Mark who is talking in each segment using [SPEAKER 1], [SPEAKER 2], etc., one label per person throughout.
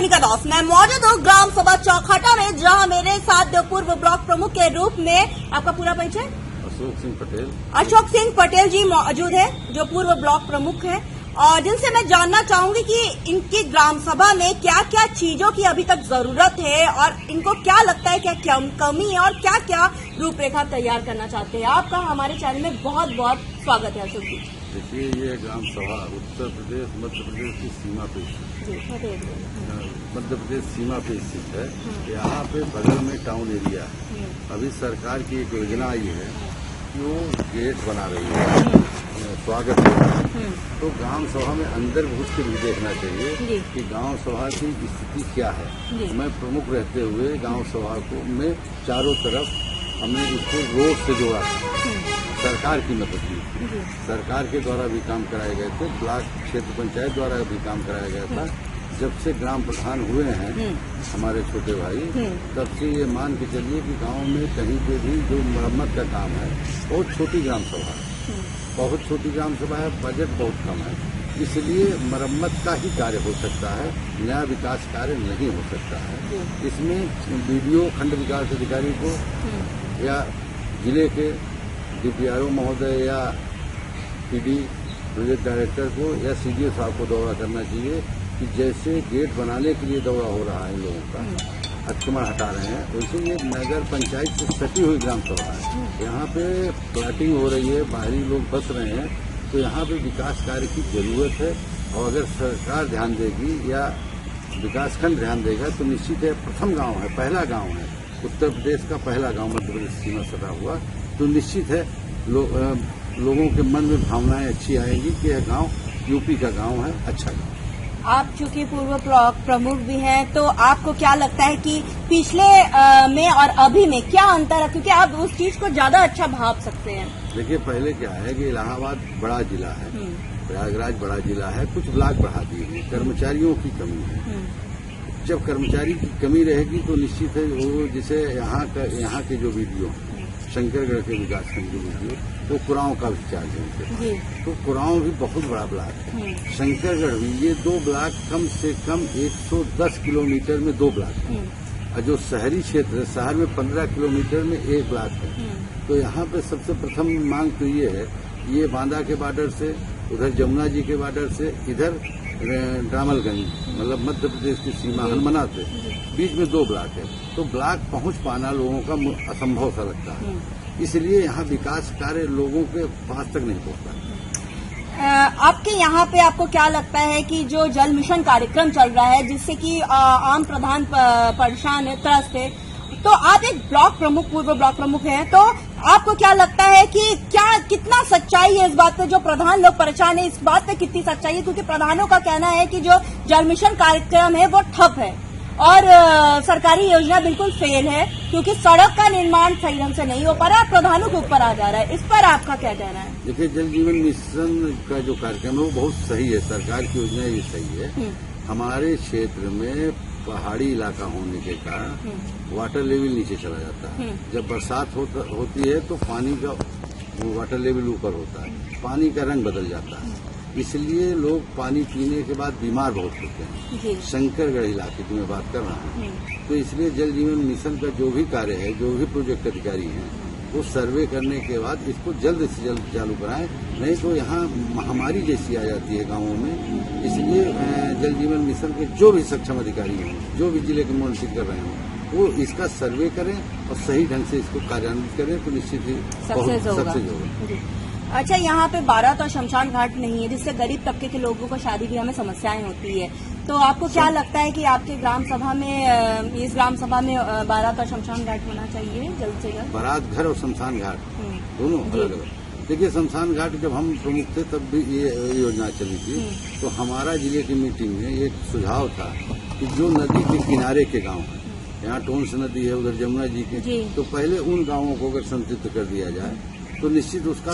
[SPEAKER 1] मोनिका दास। मैं मौजूद हूँ ग्राम सभा चौखाटा में, जहाँ मेरे साथ पूर्व ब्लॉक प्रमुख के रूप में, आपका पूरा परिचय?
[SPEAKER 2] अशोक सिंह पटेल।
[SPEAKER 1] अशोक सिंह पटेल जी मौजूद है, जो पूर्व ब्लॉक प्रमुख है, और जिनसे मैं जानना चाहूंगी कि इनकी ग्राम सभा में क्या क्या चीजों की अभी तक जरूरत है और इनको क्या लगता है क्या कमी है और क्या क्या रूपरेखा तैयार करना चाहते हैं। आपका हमारे चैनल में बहुत बहुत स्वागत है अशोक जी।
[SPEAKER 2] देखिए, ये ग्राम सभा उत्तर प्रदेश मध्य प्रदेश की सीमा पे मध्य प्रदेश सीमा पे स्थित है। यहाँ पे बगल में टाउन एरिया है। अभी सरकार की एक योजना आई है कि वो गेट बना रही है, स्वागत है। तो ग्राम सभा में अंदर घुस के भी देखना चाहिए कि गांव सभा की स्थिति क्या है। मैं प्रमुख रहते हुए गांव सभा को में चारों तरफ हमने इसको रोड से जोड़ा था, सरकार की मदद की। सरकार के द्वारा भी काम कराए गए थे, ब्लॉक क्षेत्र पंचायत द्वारा भी काम कराया गया था। जब से ग्राम प्रधान हुए हैं हमारे छोटे भाई, तब से ये मान के चलिए कि गांव में कहीं पे भी जो मरम्मत का काम है, बहुत छोटी ग्राम सभा है, बहुत छोटी ग्राम सभा है, बजट बहुत कम है, इसलिए मरम्मत का ही कार्य हो सकता है, नया विकास कार्य नहीं हो सकता है। इसमें बीडीओ खंड विकास अधिकारी को या जिले के डीपीआरओ महोदय या पीडी प्रोजेक्ट डायरेक्टर को या सीडीओ साहब को दौरा करना चाहिए कि जैसे गेट बनाने के लिए दौरा हो रहा है इन लोगों का, अतिक्रमण हटा रहे हैं, वैसे ये नगर पंचायत से सटी हुई ग्राम सभा है। यहाँ पे प्लाटिंग हो रही है, बाहरी लोग बस रहे हैं, तो यहाँ पे विकास कार्य की जरूरत है। और अगर सरकार ध्यान देगी या विकासखंड ध्यान देगा तो निश्चित है, प्रथम गांव है, पहला गांव है, उत्तर प्रदेश का पहला गांव मध्य प्रदेश सीमा सटा हुआ, तो निश्चित है लोगों के मन में भावनाएं अच्छी आएंगी कि यह गांव यूपी का गांव है, अच्छा गांव।
[SPEAKER 1] आप चूंकि पूर्व ब्लॉक प्रमुख भी हैं, तो आपको क्या लगता है कि पिछले में और अभी में क्या अंतर है, क्योंकि आप उस चीज को ज्यादा अच्छा भाप सकते हैं।
[SPEAKER 2] देखिए, पहले क्या है कि इलाहाबाद बड़ा जिला है, प्रयागराज बड़ा जिला है, कुछ ब्लॉक बढ़ा दिए हैं, कर्मचारियों की कमी है। जब कर्मचारी की कमी रहेगी तो निश्चित है वो, जैसे यहाँ के जो वीडियो शंकरगढ़ के विकासखंड के वीडियो, तो कुराओं का भी चार्ज है, तो कुराओं भी बहुत बड़ा ब्लॉक है, शंकरगढ़ भी, ये दो ब्लॉक कम से कम 110 किलोमीटर में दो ब्लॉक है, और जो शहरी क्षेत्र है, शहर में 15 किलोमीटर में एक ब्लॉक है। तो यहाँ पे सबसे प्रथम मांग तो ये है, ये बांदा के बॉर्डर से, उधर जमुना जी के बॉर्डर से, इधर डामलगंज, मतलब मध्य प्रदेश की सीमा हनुमना से, बीच में दो ब्लॉक है, तो ब्लॉक पहुंच पाना लोगों का असंभव सा लगता है, इसलिए यहाँ विकास कार्य लोगों के पास तक नहीं पहुंचता।
[SPEAKER 1] आपके यहाँ पे आपको क्या लगता है कि जो जल मिशन कार्यक्रम चल रहा है, जिससे कि आम प्रधान परेशान है, त्रस्त है, तो आप एक ब्लॉक प्रमुख, पूर्व ब्लॉक प्रमुख हैं, तो आपको क्या लगता है कि कितना सच्चाई है इस बात पे, जो प्रधान लोग परेशान है, इस बात पे कितनी सच्चाई है? क्योंकि प्रधानों का कहना है कि जो जल मिशन कार्यक्रम है वो ठप है और सरकारी योजना बिल्कुल फेल है, क्योंकि सड़क का निर्माण सही ढंग से नहीं हो पा रहा है, प्रधानों के ऊपर आ जा रहा है। इस पर आपका क्या कहना है?
[SPEAKER 2] देखिए, जल जीवन मिशन का जो कार्यक्रम है वो बहुत सही है, सरकार की योजना ये सही है। हमारे क्षेत्र में पहाड़ी इलाका होने के कारण वाटर लेवल नीचे चला जाता है। जब बरसात होती है तो पानी का वाटर लेवल ऊपर होता है, पानी का रंग बदल जाता है, इसलिए लोग पानी पीने के बाद बीमार बहुत होते हैं। शंकरगढ़ इलाके की मैं बात कर रहा हूँ, तो इसलिए जल जीवन मिशन का जो भी कार्य है, जो भी प्रोजेक्ट अधिकारी हैं, वो सर्वे करने के बाद इसको जल्द से जल्द चालू कराएं, नहीं तो यहाँ महामारी जैसी आ जाती है गांवों में। इसलिए जल जीवन मिशन के जो भी सक्षम अधिकारी हों, जो भी जिले के मॉनिटरिंग कर रहे हों, वो इसका सर्वे करें और सही ढंग से इसको कार्यान्वित करें, तो निश्चित ही सक्सेस होगा।
[SPEAKER 1] अच्छा, यहाँ पे बारात और शमशान घाट नहीं है, जिससे गरीब तबके के लोगों को शादी ब्याह में समस्याएं होती है, तो आपको क्या लगता है कि आपके ग्राम सभा में, इस ग्राम सभा में बारात और शमशान घाट होना चाहिए जल्द से जल्द?
[SPEAKER 2] बारात घर और शमशान घाट दोनों अलग अलग। देखिए, शमशान घाट जब हम प्रमुख थे तब भी ये योजना चली थी, तो हमारा जिले की मीटिंग में एक सुझाव था कि जो नदी के किनारे के गांव हैं, यहाँ टोंस नदी है, उधर जमुना जी के, तो पहले उन गांवों को अगर संतृप्त कर दिया जाए तो निश्चित उसका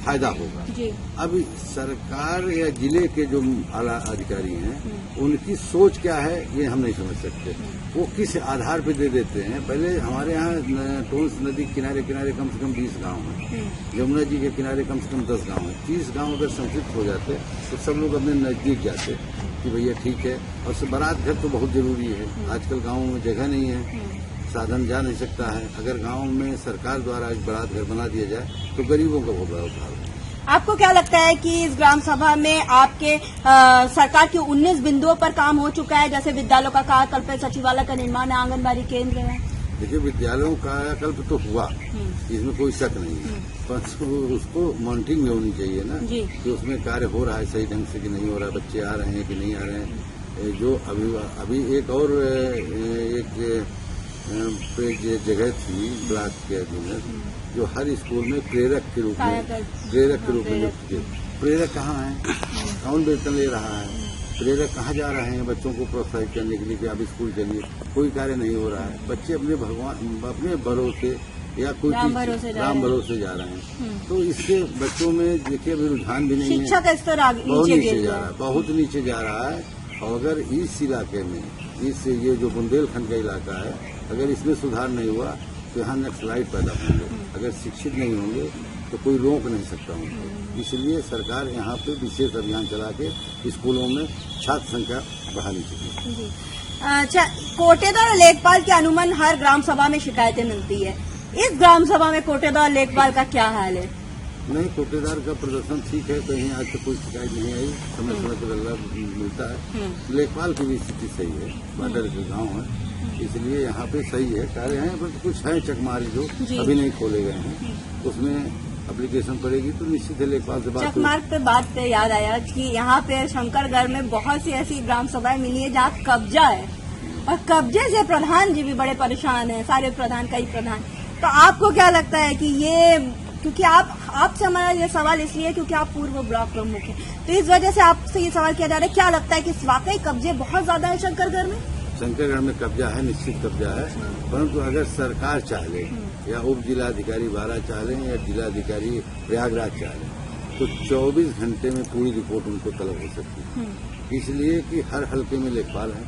[SPEAKER 2] फायदा होगा।
[SPEAKER 1] जी।
[SPEAKER 2] अब सरकार या जिले के जो आला अधिकारी हैं उनकी सोच क्या है ये हम नहीं समझ सकते। वो किस आधार पे दे देते हैं। पहले हमारे यहाँ टोंस नदी किनारे किनारे कम से कम 20 गांव हैं, यमुना जी के किनारे कम से कम 10 गांव हैं। 30 गांव अगर संतृप्त हो जाते तो सब लोग अपने नजदीक जाते कि भैया ठीक है। और बारात घर तो बहुत जरूरी है। आजकल गाँव में जगह नहीं है, साधन जा नहीं सकता है। अगर गांव में सरकार द्वारा एक बारात घर बना दिया जाए तो गरीबों का बहुत बड़ा उद्धार है।
[SPEAKER 1] आपको क्या लगता है कि इस ग्राम सभा में आपके सरकार के 19 बिंदुओं पर काम हो चुका है? जैसे विद्यालयों का कायाकल्प, सचिवालय का निर्माण है, आंगनबाड़ी केंद्र है।
[SPEAKER 2] देखिए, विद्यालयों का कायाकल्प तो हुआ, इसमें कोई शक नहीं है, पर उसको मॉनिटरिंग में होनी चाहिए ना कि उसमें कार्य हो रहा है सही ढंग से कि नहीं हो रहा है, बच्चे आ रहे हैं कि नहीं आ रहे हैं। जो अभी एक और जगह थी ब्लॉक के अधीन जो हर स्कूल में प्रेरक के रूप में नियुक्त किए। प्रेरक कहाँ है? कौन वेतन ले रहा है? प्रेरक कहाँ जा रहे हैं बच्चों को प्रोत्साहित करने के लिए कि आप स्कूल चलिए? कोई कार्य नहीं हो रहा है। बच्चे अपने भरोसे या कोई राम भरोसे जा रहे हैं। तो इससे बच्चों में देखिए अभी रुझान भी नहीं है,
[SPEAKER 1] शिक्षा का स्तर
[SPEAKER 2] बहुत नीचे जा रहा है, बहुत नीचे जा रहा है। और अगर इस इलाके में ये जो बुंदेलखंड का इलाका है, अगर इसमें सुधार नहीं हुआ तो यहाँ नक्सलाइट पैदा होंगे। अगर शिक्षित नहीं होंगे तो कोई रोक नहीं सकता उनको। इसलिए सरकार यहाँ पे विशेष अभियान चला के स्कूलों में छात्र संख्या बढ़ानी चाहिए।
[SPEAKER 1] अच्छा, कोटेदार और लेखपाल के अनुमान हर ग्राम सभा में शिकायतें मिलती है। इस ग्राम सभा में कोटेदार और लेखपाल का क्या हाल है?
[SPEAKER 2] नहीं, कोटेदार का प्रदर्शन ठीक है, कहीं आज तक कोई शिकायत नहीं आई। समय समय पर अल्लाह मिलता है। लेखपाल की भी स्थिति सही है, बॉर्डर के गाँव है, इसलिए यहाँ पे सही है। कार्य हैं पर कुछ है चकमारी जो अभी नहीं खोले गए हैं, उसमें एप्लीकेशन पड़ेगी तो निश्चित है लेखपाल से बात।
[SPEAKER 1] चकमार्ग पे बात पे याद आया कि यहाँ पे शंकरगढ़ में बहुत सी ऐसी ग्राम सभाएं मिली है जहाँ कब्जा है और कब्जे से प्रधान जी भी बड़े परेशान हैं, सारे प्रधान, कई प्रधान। तो आपको क्या लगता है कि ये, क्योंकि आपसे हमारा ये सवाल इसलिए क्योंकि आप पूर्व ब्लॉक प्रमुख हैं, तो इस वजह से आपसे ये सवाल किया जा रहा है, क्या लगता है कि वाकई कब्जे बहुत ज्यादा है शंकरगढ़ में?
[SPEAKER 2] शंकरगढ़ में कब्जा है, निश्चित कब्जा है। परंतु अगर सरकार चाहे या उप जिलाधिकारी बारा चाहे या जिलाधिकारी प्रयागराज चाहे तो 24 घंटे में पूरी रिपोर्ट उनको तलब हो सकती है। इसलिए कि हर हल्के में लेखपाल है,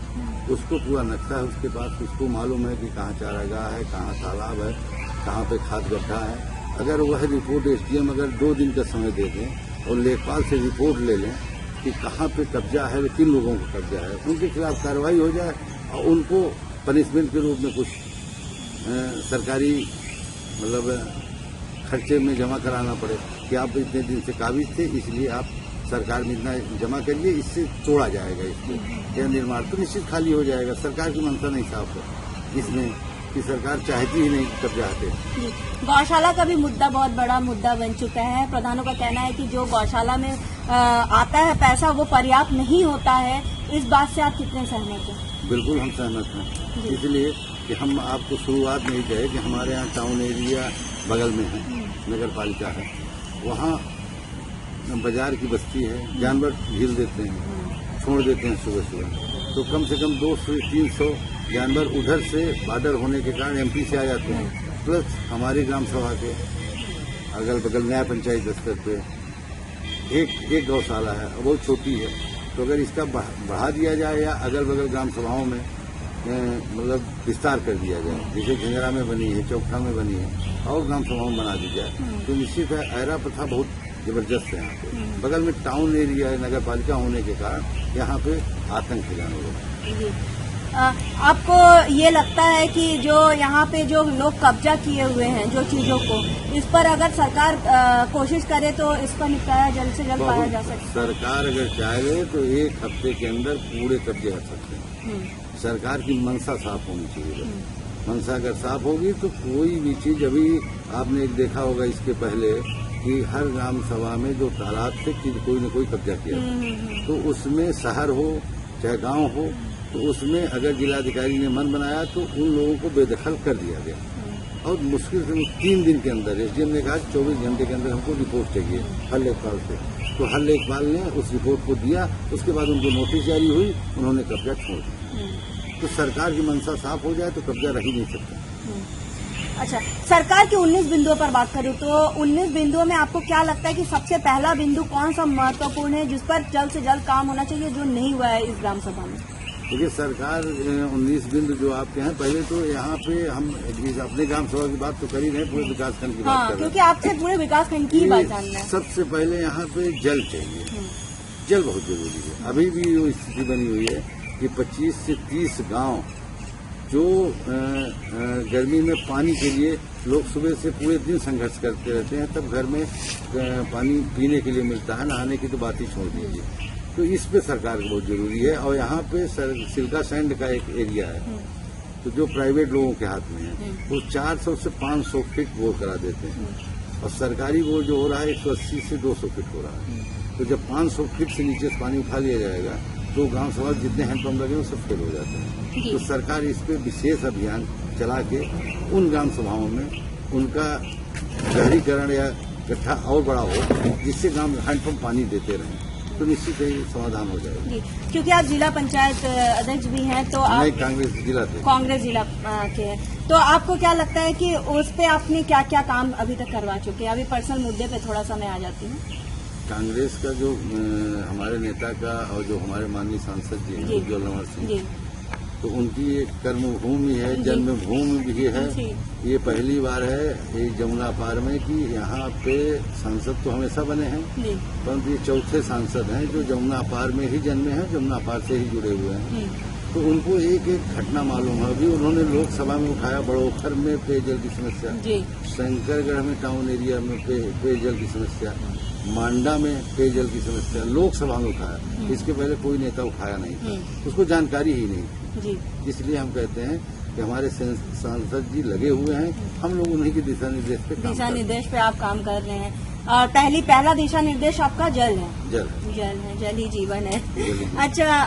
[SPEAKER 2] उसको पूरा नक्शा है उसके पास, उसको मालूम है कि कहाँ चारागाह है, कहाँ तालाब है, कहाँ पे खाद गड्ढा है। अगर वह रिपोर्ट एसडीएम अगर 2 दिन का समय दे दें और लेखपाल से रिपोर्ट ले लें कि कहाँ पे कब्जा है, किन लोगों को कब्जा है, उनके खिलाफ कार्रवाई हो जाए और उनको पनिशमेंट के रूप में कुछ सरकारी खर्चे में जमा कराना पड़े कि आप इतने दिन से काबिज थे, इसलिए आप सरकार में इतना जमा करिए, इससे तोड़ा जाएगा इसको या निर्माण तो निश्चित खाली हो जाएगा। सरकार की मंशा नहीं साफ है इसमें कि सरकार चाहती ही नहीं कब्जा हटे।
[SPEAKER 1] गौशाला का भी मुद्दा बहुत बड़ा मुद्दा बन चुका है। प्रधानों का कहना है कि जो गौशाला में आता है पैसा वो पर्याप्त नहीं होता है। इस बात से आप कितने सहमत हैं?
[SPEAKER 2] बिल्कुल हम सहमत हैं, इसलिए कि हम आपको शुरुआत में ही कहे कि हमारे यहाँ टाउन एरिया बगल में है, नगर पालिका है, वहाँ बाजार की बस्ती है, जानवर ढील देते हैं, छोड़ देते हैं सुबह सुबह, तो कम से कम 200 से 300 जानवर उधर से बॉर्डर होने के कारण एमपी से आ जाते हैं। प्लस हमारी ग्राम सभा के अगल बगल नया पंचायत दफ्तर पे एक गौशाला है, बहुत छोटी है, तो अगर इसका बढ़ा दिया जाए या अगल बगल ग्राम सभाओं में विस्तार कर दिया जाए, जैसे झंझरा में बनी है, चौखा में बनी है, और ग्राम सभाओं में बना दी जाए तो निश्चित है ऐरा प्रथा बहुत जबरदस्त है। यहाँ पे बगल में टाउन एरिया है, नगर पालिका होने के कारण यहाँ पे आतंक फैलाने लगा।
[SPEAKER 1] आपको ये लगता है कि जो यहाँ पे जो लोग कब्जा किए हुए हैं जो चीजों को, इस पर अगर सरकार कोशिश करे तो इस पर निपटारा जल्द से जल्द पाया जा सकता है?
[SPEAKER 2] सरकार अगर चाहे तो 1 हफ्ते के अंदर पूरे कब्जे हट सकते हैं। सरकार की मंशा साफ होनी चाहिए। मंशा अगर साफ होगी तो कोई भी चीज, अभी आपने एक देखा होगा इसके पहले कि हर ग्राम सभा में जो तालाब से कोई न कोई कब्जा किया, तो उसमें शहर हो चाहे गांव हो, तो उसमें अगर जिलाधिकारी ने मन बनाया तो उन लोगों को बेदखल कर दिया गया। और मुश्किल से 3 दिन के अंदर एसडीएम ने कहा 24 घंटे के अंदर हमको रिपोर्ट चाहिए हर लेखपाल से, तो हर लेखपाल ने उस रिपोर्ट को दिया। उसके बाद उनको नोटिस जारी हुई, उन्होंने कब्जा छोड़ दिया। तो सरकार की मंशा साफ हो जाए तो कब्जा रह ही नहीं सकता।
[SPEAKER 1] अच्छा, सरकार के 19 बिंदुओं पर बात करूं तो 19 बिंदुओं में आपको क्या लगता है कि सबसे पहला बिंदु कौन सा महत्वपूर्ण है जिस पर जल्द से जल्द काम होना चाहिए जो नहीं हुआ है इस ग्राम सभा में?
[SPEAKER 2] देखिए, सरकार 19 बिंदु जो आपके हैं, पहले तो यहाँ पे हम अपने ग्राम सभा की बात तो कर ही रहे, पूरे विकासखंड की बात कर रहे हैं,
[SPEAKER 1] क्योंकि आपसे पूरे विकासखंड की बात जानना है।
[SPEAKER 2] सबसे पहले यहाँ पे जल चाहिए, जल बहुत जरूरी है। अभी भी वो स्थिति बनी हुई है कि 25 से 30 गांव जो गर्मी में पानी के लिए लोग सुबह से पूरे दिन संघर्ष करते रहते हैं, तब घर में पानी पीने के लिए मिलता है, नहाने की तो बात ही छोड़ दीजिए। तो इस पे सरकार को बहुत जरूरी है। और यहाँ पे सिल्का सैंड का एक एरिया है, तो जो प्राइवेट लोगों के हाथ में है, वो 400 से 500 फीट बोर करा देते हैं, और सरकारी बोर जो हो रहा है 180 से 200 फीट हो रहा है। तो जब 500 फीट से नीचे से पानी उठा लिया जाएगा तो ग्राम सभा जितने हैंडपंप लगे वो सब फेल हो जाते हैं। तो सरकार इस पे विशेष अभियान चला के उन ग्राम सभाओं में उनका गहरीकरण या गड्ढा और बड़ा हो, जिससे ग्राम हैंडपंप पानी देते रहें, तो निश्चित ही समाधान हो जाएगा।
[SPEAKER 1] क्योंकि आप जिला पंचायत अध्यक्ष भी हैं, तो आप
[SPEAKER 2] कांग्रेस जिला थे,
[SPEAKER 1] कांग्रेस जिला के हैं, तो आपको क्या लगता है कि उस पे आपने क्या क्या काम अभी तक करवा चुके हैं? अभी पर्सनल मुद्दे पे थोड़ा सा मैं आ जाती हूँ।
[SPEAKER 2] कांग्रेस का जो हमारे नेता का और जो हमारे माननीय सांसद जी हैं उज्ज्वल कुमार सिंह, तो उनकी एक कर्मभूमि है, जन्मभूमि भी है। ये पहली बार है ये जमुना पार में कि यहाँ पे सांसद तो हमेशा बने हैं, परंतु ये चौथे सांसद हैं जो जमुना पार में ही जन्मे हैं, जमुना पार से ही जुड़े हुए हैं। तो उनको एक एक घटना मालूम है। अभी उन्होंने लोकसभा में उठाया बड़ोखर में पेयजल की समस्या, शंकरगढ़ में टाउन एरिया में पेयजल की समस्या, मांडा में पेयजल की समस्या लोकसभा में उठाया। इसके पहले कोई नेता उठाया नहीं, उसको जानकारी ही नहीं। इसलिए हम कहते हैं कि हमारे सांसद जी लगे हुए हैं, हम लोग उन्हीं के दिशा निर्देश पे
[SPEAKER 1] आप काम कर रहे हैं। और पहला दिशा निर्देश आपका जल है, जल ही जीवन है। अच्छा,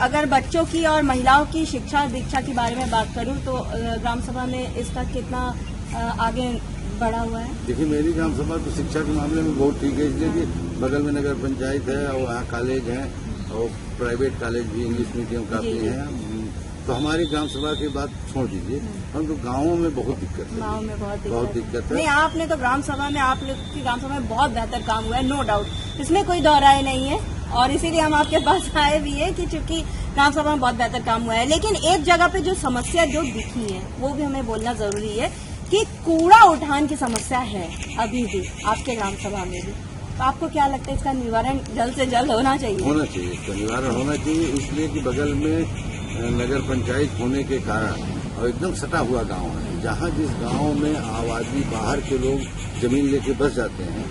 [SPEAKER 1] अगर बच्चों की और महिलाओं की शिक्षा दीक्षा के बारे में बात करूं तो ग्राम सभा में इसका कितना आगे बढ़ा हुआ है?
[SPEAKER 2] देखिए, मेरी ग्राम सभा तो शिक्षा के मामले में बहुत ठीक है, इसलिए कि बगल में नगर पंचायत है और वहाँ कॉलेज है और प्राइवेट कॉलेज भी इंग्लिश मीडियम काफी हैं। तो हमारी ग्राम सभा की बात छोड़ दीजिए, हम तो गाँवों में बहुत दिक्कत है।
[SPEAKER 1] गाँव में बहुत दिक्कत है।
[SPEAKER 2] नहीं,
[SPEAKER 1] आपने तो ग्राम सभा में, आप लोग की ग्राम सभा में बहुत बेहतर काम हुआ है, नो डाउट, इसमें कोई दोहराए नहीं है। और इसीलिए हम आपके पास आए भी है कि चूंकि ग्राम सभा में बहुत बेहतर काम हुआ है। लेकिन एक जगह पे जो समस्या जो दिखी है वो भी हमें बोलना जरूरी है कि कूड़ा उठान की समस्या है अभी भी आपके ग्राम सभा में भी। तो आपको क्या लगता है इसका निवारण जल्द से जल्द होना चाहिए?
[SPEAKER 2] इसका निवारण होना चाहिए, इसलिए कि बगल में नगर पंचायत होने के कारण और एकदम सटा हुआ गांव है, जहां जिस गांव में आबादी बाहर के लोग जमीन लेके बस जाते हैं,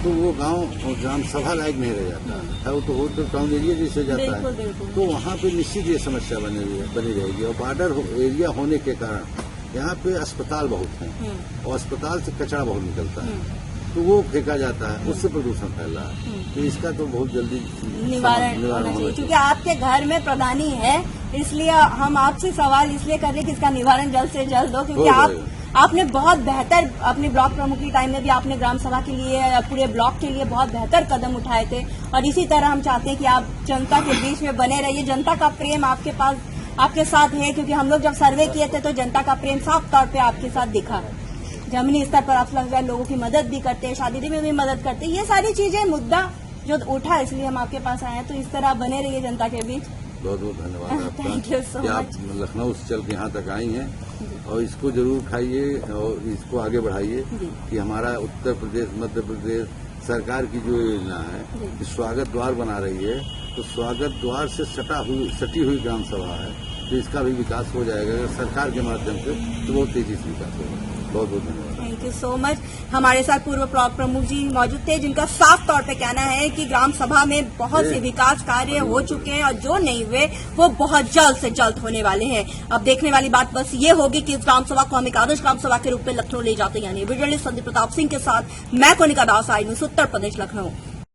[SPEAKER 2] तो वो गांव ग्राम सभा लायक नहीं रह जाता है। वो तो टाउन एरिया जैसे जाता है, तो वहां पे निश्चित ये समस्या बनी रहेगी। और बॉर्डर एरिया होने के कारण यहाँ पे अस्पताल बहुत हैं और अस्पताल से कचरा बहुत निकलता है, तो वो फेंका जाता है, उससे प्रदूषण फैल रहा है। तो इसका तो बहुत जल्दी
[SPEAKER 1] निवारण होना चाहिए। क्योंकि आपके घर में प्रधानी है, इसलिए हम आपसे सवाल इसलिए कर रहे हैं कि इसका निवारण जल्द से जल्द हो। क्योंकि आपने बहुत बेहतर अपने ब्लॉक प्रमुख की टाइम में भी आपने ग्राम सभा के लिए, पूरे ब्लॉक के लिए बहुत बेहतर कदम उठाए थे, और इसी तरह हम चाहते हैं कि आप जनता के बीच में बने रहिए। जनता का प्रेम आपके पास, आपके साथ है, क्योंकि हम लोग जब सर्वे किए थे तो जनता का प्रेम साफ तौर पे आपके साथ दिखा। जमीनी स्तर पर आप लोगों की मदद भी करते हैं, शादी में भी मदद करते हैं। ये सारी चीजें मुद्दा जो उठा, इसलिए हम आपके पास आए हैं। तो इस तरह आप बने रहिए जनता के बीच।
[SPEAKER 2] बहुत बहुत धन्यवाद आपका।
[SPEAKER 1] Thank you so much.
[SPEAKER 2] आप लखनऊ से चल के यहाँ तक आई हैं और इसको जरूर खाइए और इसको आगे बढ़ाइए कि हमारा उत्तर प्रदेश, मध्य प्रदेश सरकार की जो योजना है कि स्वागत द्वार बना रही है, तो स्वागत द्वार से सटी हुई ग्राम सभा है, तो इसका भी विकास हो जाएगा सरकार के माध्यम से, तो बहुत तेजी से विकास होगा। बहुत बहुत धन्यवाद।
[SPEAKER 1] Thank you so much. हमारे साथ पूर्व ब्लॉक प्रमुख जी मौजूद थे, जिनका साफ तौर पे कहना है कि ग्राम सभा में बहुत से विकास कार्य हो चुके हैं और जो नहीं हुए वो बहुत जल्द से जल्द होने वाले हैं। अब देखने वाली बात बस ये होगी कि इस ग्राम सभा को हम एक आदर्श ग्राम सभा के रूप में लखनऊ ले जाते हैं। यानी वीडियो जर्नलिस्ट संदीप प्रताप सिंह के साथ मैं कोनिका दास, आई न्यूज़ उत्तर प्रदेश, लखनऊ।